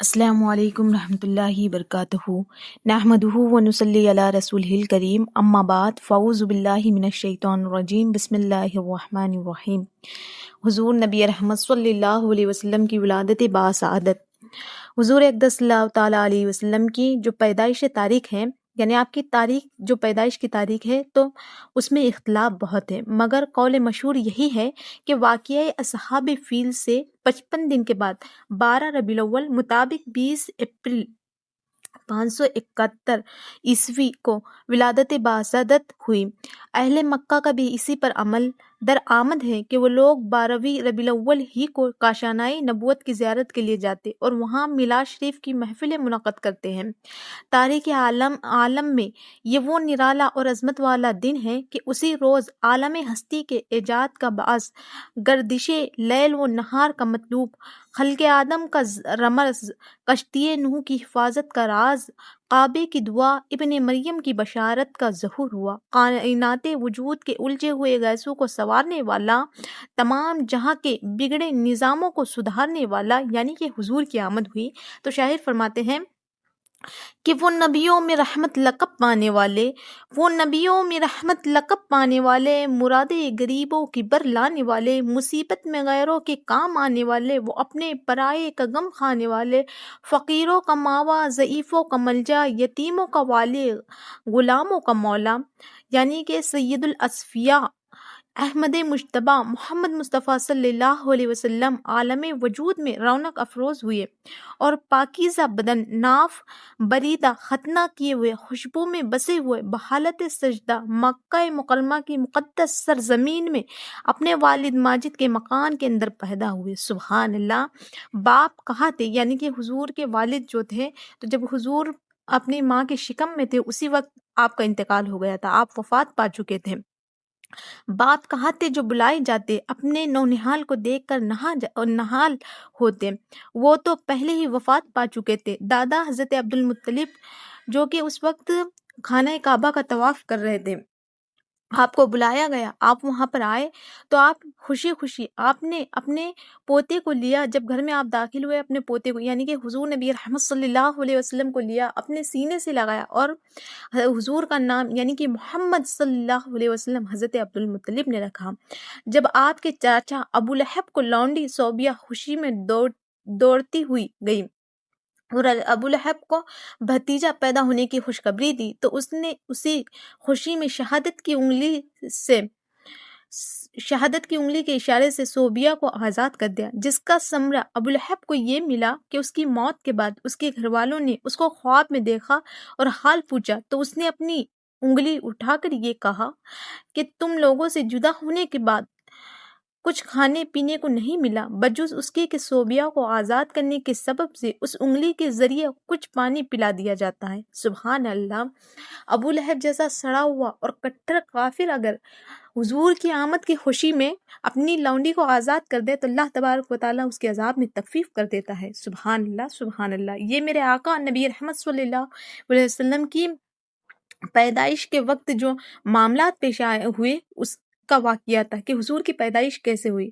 السلام علیکم ورحمۃ اللہ وبرکاتہ نحمدہ ونصلی علی رسولہ الکریم اما بعد فاعوذ باللہ من الشیطان الرجیم بسم اللہ الرحمن الرحیم۔ حضور نبی رحمت صلی اللہ علیہ وسلم کی ولادت باسعادت۔ حضور اقدس صلی اللہ تعالیٰ علیہ وسلم کی جو پیدائش تاریخ ہے، یعنی آپ کی تاریخ جو پیدائش کی تاریخ ہے تو اس میں اختلاف بہت ہے، مگر قول مشہور یہی ہے کہ واقعہ اصحاب فیل سے 55 دن کے بعد 12 ربیع الاول مطابق 20 اپریل 571 عیسوی کو ولادت باسعادت ہوئی۔ اہل مکہ کا بھی اسی پر عمل درآمد ہے کہ وہ لوگ 12ویں ربیع الاول ہی کو کاشانۂ نبوت کی زیارت کے لیے جاتے اور وہاں میلاد شریف کی محفلیں منعقد کرتے ہیں۔ تاریخ عالم میں یہ وہ نرالا اور عظمت والا دن ہے کہ اسی روز عالم ہستی کے ایجاد کا باعث، گردش لیل و نہار کا مطلوب، خلق آدم کا رمز، کشتی نوح کی حفاظت کا راز، کعبے کی دعا، ابن مریم کی بشارت کا ظہور ہوا، کائنات وجود کے الجھے ہوئے گیسوں کو سنوارنے والا، تمام جہاں کے بگڑے نظاموں کو سدھارنے والا، یعنی کہ حضور کی آمد ہوئی۔ تو شاعر فرماتے ہیں کہ وہ نبیوں میں رحمت لقب پانے والے، وہ نبیوں میں رحمت لقب پانے والے، مرادے غریبوں کی بر لانے والے، مصیبت میں غیروں کے کام آنے والے، وہ اپنے پرائے کا غم کھانے والے، فقیروں کا ماوا، ضعیفوں کا ملجا، یتیموں کا والی، غلاموں کا مولا، یعنی کہ سید الاصفیاء احمد مجتبیٰ محمد مصطفیٰ صلی اللہ علیہ وسلم عالم وجود میں رونق افروز ہوئے اور پاکیزہ بدن، ناف بریدہ ختنہ کیے ہوئے، خوشبو میں بسے ہوئے، بحالت سجدہ مکہ مکرمہ کی مقدس سرزمین میں اپنے والد ماجد کے مکان کے اندر پیدا ہوئے۔ سبحان اللہ۔ باپ کہاں تھے؟ یعنی کہ حضور کے والد جو تھے، تو جب حضور اپنی ماں کے شکم میں تھے اسی وقت آپ کا انتقال ہو گیا تھا، آپ وفات پا چکے تھے۔ باپ کہاں تھے جو بلائے جاتے، اپنے نونہال کو دیکھ کر نہال ہوتے، وہ تو پہلے ہی وفات پا چکے تھے۔ دادا حضرت عبدالمطلب جو کہ اس وقت خانہ کعبہ کا طواف کر رہے تھے، آپ کو بلایا گیا، آپ وہاں پر آئے تو آپ خوشی خوشی آپ نے اپنے پوتے کو لیا۔ جب گھر میں آپ داخل ہوئے، اپنے پوتے کو یعنی کہ حضور نبی رحمت صلی اللہ علیہ وسلم کو لیا، اپنے سینے سے لگایا اور حضور کا نام یعنی کہ محمد صلی اللہ علیہ وسلم حضرت عبدالمطلب نے رکھا۔ جب آپ کے چاچا ابو لہب کو لونڈی صوبیہ خوشی میں دوڑتی ہوئی گئی اور ابو لہب کو بھتیجا پیدا ہونے کی خوشخبری دی تو اس نے اسی خوشی میں شہادت کی انگلی کے اشارے سے صوبیہ کو آزاد کر دیا، جس کا ثمرہ ابو لہب کو یہ ملا کہ اس کی موت کے بعد اس کے گھر والوں نے اس کو خواب میں دیکھا اور حال پوچھا تو اس نے اپنی انگلی اٹھا کر یہ کہا کہ تم لوگوں سے جدا ہونے کے بعد کچھ کھانے پینے کو نہیں ملا بجز اس کے کہ صوبیہ کو آزاد کرنے کے سبب سے اس انگلی کے ذریعے کچھ پانی پلا دیا جاتا ہے۔ سبحان اللہ۔ ابو لہب جیسا سڑا ہوا اور کٹر کافر اگر حضور کی آمد کی خوشی میں اپنی لونڈی کو آزاد کر دے تو اللہ تبارک و تعالیٰ اس کے عذاب میں تخفیف کر دیتا ہے۔ سبحان اللہ، سبحان اللہ۔ یہ میرے آقا نبی رحمت صلی اللہ علیہ وسلم کی پیدائش کے وقت جو معاملات پیش ہوئے اس کا واقعہ تھا کہ حضور کی پیدائش کیسے ہوئی۔